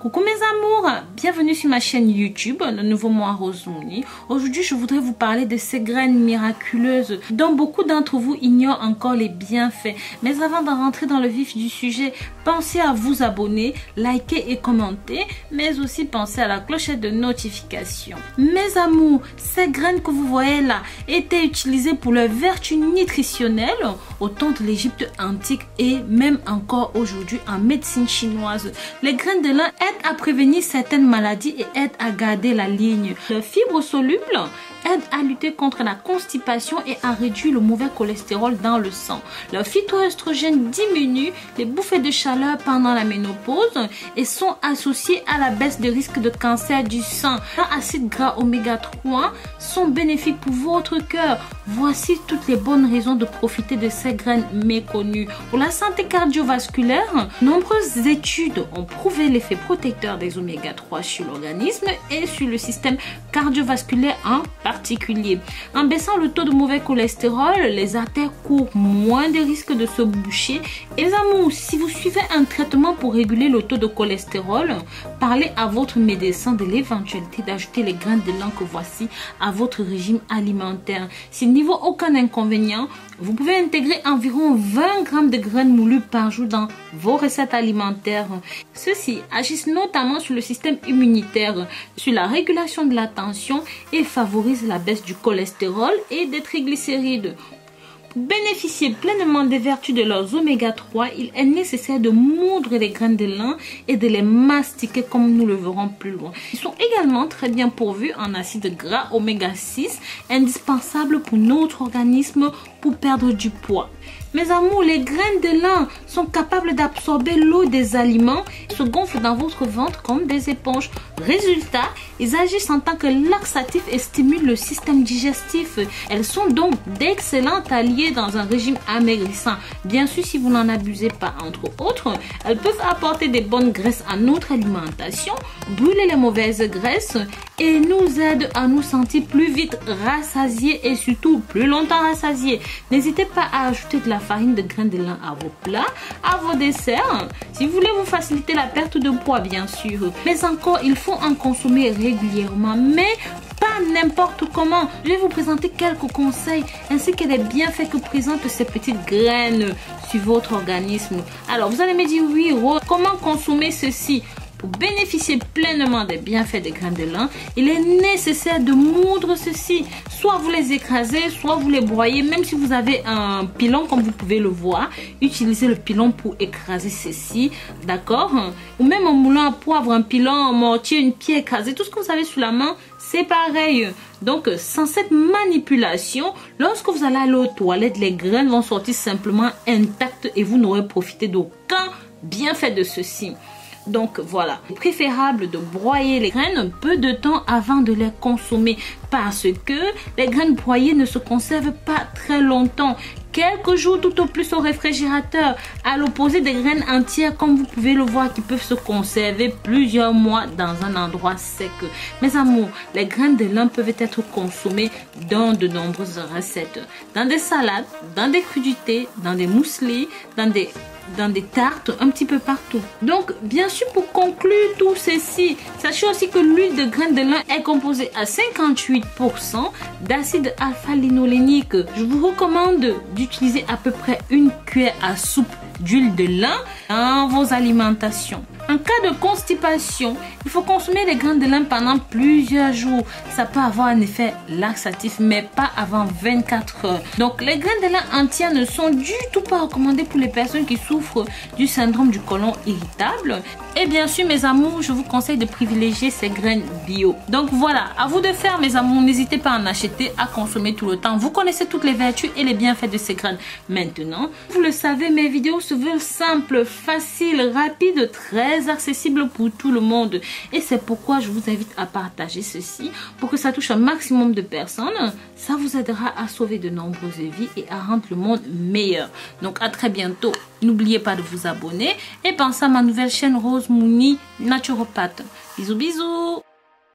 Coucou mes amours, bienvenue sur ma chaîne YouTube, le nouveau moi Rose Mouni. Aujourd'hui je voudrais vous parler de ces graines miraculeuses dont beaucoup d'entre vous ignorent encore les bienfaits. Mais avant de rentrer dans le vif du sujet, pensez à vous abonner, liker et commenter, mais aussi pensez à la clochette de notification. Mes amours, ces graines que vous voyez là étaient utilisées pour leurs vertus nutritionnelles au temps de l'Égypte antique et même encore aujourd'hui en médecine chinoise. Les graines de lin aident à prévenir certaines maladies et aident à garder la ligne. Leurs fibres solubles aident à lutter contre la constipation et à réduire le mauvais cholestérol dans le sang. Leur phytoestrogène diminue les bouffées de chaleur pendant la ménopause et sont associés à la baisse de risque de cancer du sein. Les acides gras oméga 3 sont bénéfiques pour votre cœur. Voici toutes les bonnes raisons de profiter de ces graines méconnues. Pour la santé cardiovasculaire, nombreuses études ont prouvé l'effet protecteur des oméga 3 sur l'organisme et sur le système cardiovasculaire en particulier. En baissant le taux de mauvais cholestérol, les artères courent moins de risques de se boucher. Et les amours, si vous suivez un traitement pour réguler le taux de cholestérol, parlez à votre médecin de l'éventualité d'ajouter les graines de lin que voici à votre régime alimentaire. S'il n'y voit aucun inconvénient, vous pouvez intégrer environ 20 grammes de graines moulues par jour dans vos recettes alimentaires. Ceux-ci agissent notamment sur le système immunitaire, sur la régulation de la tension et favorisent la baisse du cholestérol et des triglycérides. Pour bénéficier pleinement des vertus de leurs oméga 3, il est nécessaire de moudre les graines de lin et de les mastiquer comme nous le verrons plus loin. Ils sont également très bien pourvus en acides gras oméga 6, indispensables pour notre organisme pour perdre du poids. Mes amours, les graines de lin sont capables d'absorber l'eau des aliments et se gonflent dans votre ventre comme des éponges. Résultat, ils agissent en tant que laxatifs et stimulent le système digestif. Elles sont donc d'excellents alliés dans un régime amaigrissant. Bien sûr, si vous n'en abusez pas, entre autres, elles peuvent apporter des bonnes graisses à notre alimentation, brûler les mauvaises graisses et nous aident à nous sentir plus vite rassasiés et surtout plus longtemps rassasiés. N'hésitez pas à ajouter de la farine de graines de lin à vos plats, à vos desserts, si vous voulez vous faciliter la perte de poids bien sûr. Mais encore, il faut en consommer régulièrement, mais pas n'importe comment. Je vais vous présenter quelques conseils ainsi que les bienfaits que présentent ces petites graines sur votre organisme. Alors vous allez me dire oui Rose, comment consommer ceci? Pour bénéficier pleinement des bienfaits des graines de lin, il est nécessaire de moudre ceci. Soit vous les écrasez, soit vous les broyez. Même si vous avez un pilon, comme vous pouvez le voir, utilisez le pilon pour écraser ceci, d'accord? Ou même un moulin à poivre, un pilon, un mortier, une pierre écrasée, tout ce que vous avez sous la main, c'est pareil. Donc, sans cette manipulation, lorsque vous allez aller aux toilettes, les graines vont sortir simplement intactes et vous n'aurez profité d'aucun bienfait de ceci. Donc voilà, il est préférable de broyer les graines peu de temps avant de les consommer parce que les graines broyées ne se conservent pas très longtemps. Quelques jours tout au plus au réfrigérateur, à l'opposé des graines entières comme vous pouvez le voir qui peuvent se conserver plusieurs mois dans un endroit sec. Mes amours, les graines de lin peuvent être consommées dans de nombreuses recettes, dans des salades, dans des crudités, dans des mueslis, dans des tartes, un petit peu partout. Donc bien sûr, pour conclure tout ceci, sachez aussi que l'huile de graines de lin est composée à 58% d'acide alpha-linolénique. Je vous recommande d'utiliser à peu près une cuillère à soupe d'huile de lin dans vos alimentations. En cas de constipation, il faut consommer les graines de lin pendant plusieurs jours. Ça peut avoir un effet laxatif, mais pas avant 24 heures. Donc, les graines de lin entières ne sont du tout pas recommandées pour les personnes qui souffrent du syndrome du côlon irritable. Et bien sûr, mes amours, je vous conseille de privilégier ces graines bio. Donc voilà, à vous de faire, mes amours. N'hésitez pas à en acheter, à consommer tout le temps. Vous connaissez toutes les vertus et les bienfaits de ces graines. Maintenant, vous le savez, mes vidéos se veulent simples, faciles, rapides, très accessibles pour tout le monde. Et c'est pourquoi je vous invite à partager ceci pour que ça touche un maximum de personnes. Ça vous aidera à sauver de nombreuses vies et à rendre le monde meilleur. Donc à très bientôt. N'oubliez pas de vous abonner et pensez à ma nouvelle chaîne Rose Mouni Naturopathe. Bisous bisous.